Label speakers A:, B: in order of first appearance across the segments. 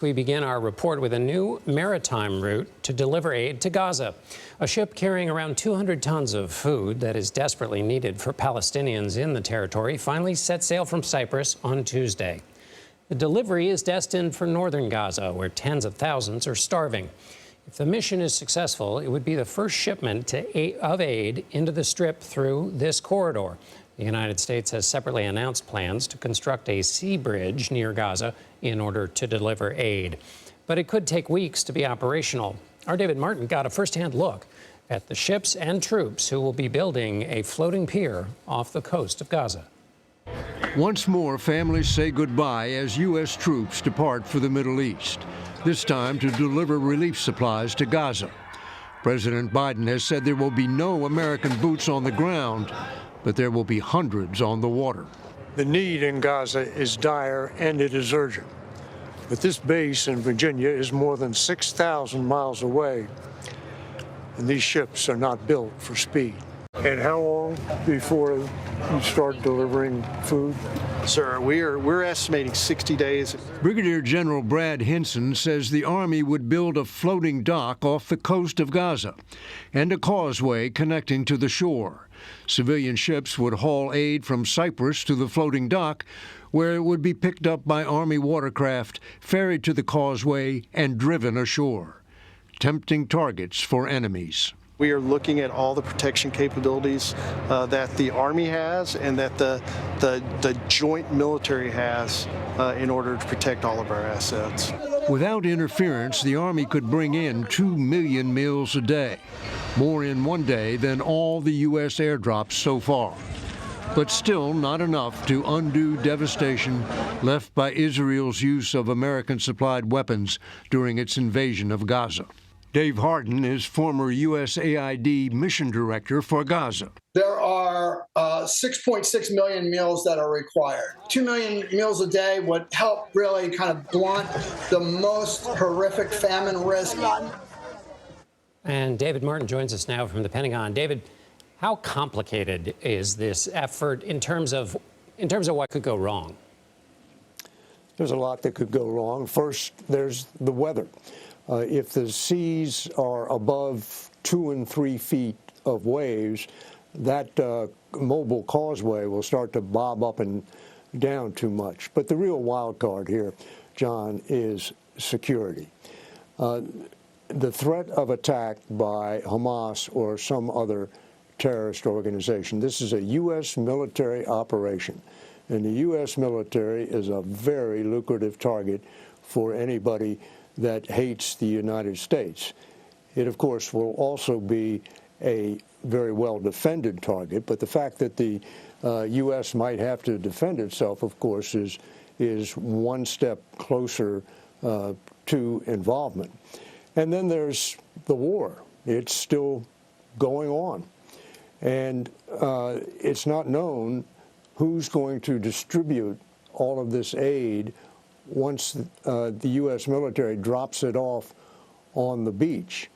A: We begin our report with a new maritime route to deliver aid to Gaza. A ship carrying around 200 tons of food that is desperately needed for Palestinians in the territory finally set sail from Cyprus on Tuesday. The delivery is destined for northern Gaza, where tens of thousands are starving. If the mission is successful, it would be the first shipment of aid into the Strip through this corridor. The United States has separately announced plans to construct a sea bridge near Gaza in order to deliver aid. But it could take weeks to be operational. Our David Martin got a first-hand look at the ships and troops who will be building a floating pier off the coast of Gaza.
B: Once more, families say goodbye as U.S. troops depart for the Middle East, this time to deliver relief supplies to Gaza. President Biden has said there will be no American boots on the ground, but there will be hundreds on the water.
C: The need in Gaza is dire and it is urgent. But this base in Virginia is more than 6,000 miles away, and these ships are not built for speed. And how long before you start delivering food?
D: Sir, we're estimating 60 days.
B: Brigadier General Brad Hinson says the Army would build a floating dock off the coast of Gaza and a causeway connecting to the shore. Civilian ships would haul aid from Cyprus to the floating dock, where it would be picked up by Army watercraft, ferried to the causeway, and driven ashore. Tempting targets for enemies.
D: We are looking at all the protection capabilities that the Army has and that the joint military has in order to protect all of our assets.
B: Without interference, the Army could bring in 2 million meals a day, more in one day than all the U.S. airdrops so far. But still not enough to undo devastation left by Israel's use of American-supplied weapons during its invasion of Gaza. Dave Harden is former USAID mission director for Gaza.
E: There are 6.6 million meals that are required. 2 million meals a day would help really kind of blunt the most horrific famine risk.
A: And David Martin joins us now from the Pentagon. David, how complicated is this effort in terms of what could go wrong?
C: There's a lot that could go wrong. First, there's the weather. If the seas are above 2 and 3 feet of waves, that mobile causeway will start to bob up and down too much. But the real wild card here, John, is security. The threat of attack by Hamas or some other terrorist organization. This is a U.S. military operation, and the U.S. military is a very lucrative target for anybody that hates the United States. It, of course, will also be a very well-defended target, but the fact that the U.S. might have to defend itself, of course, is one step closer to involvement. And then there's the war. It's still going on. And it's not known who's going to distribute all of this aid once the U.S. military drops it off on the beach.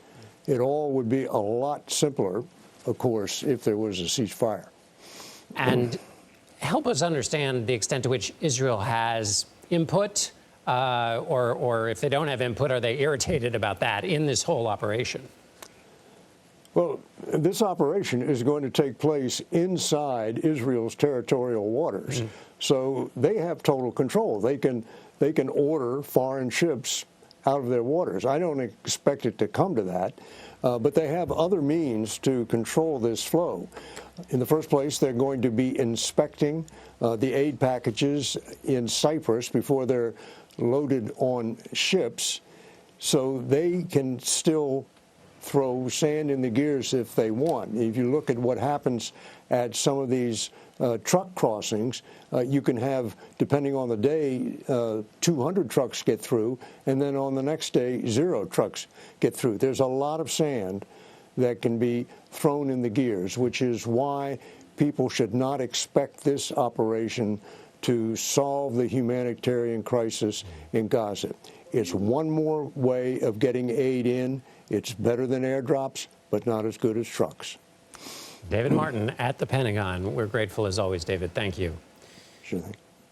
C: It all would be a lot simpler, of course, if there was a ceasefire.
A: And help us understand the extent to which Israel has input, or if they don't have input, are they irritated about that in this whole operation?
C: Well, this operation is going to take place inside Israel's territorial waters. So they have total control. They can order foreign ships out of their waters. I don't expect it to come to that, but they have other means to control this flow. In the first place, they're going to be inspecting the aid packages in Cyprus before they're loaded on ships, so they can still throw sand in the gears if they want. If you look at what happens at some of these truck crossings, you can have, depending on the day, 200 trucks get through, and then on the next day, 0 trucks get through. There's a lot of sand that can be thrown in the gears, which is why people should not expect this operation to solve the humanitarian crisis in Gaza. It's one more way of getting aid in. It's better than airdrops, but not as good as trucks.
A: David Martin at the Pentagon. We're grateful as always, David. Thank you.
C: Sure thing.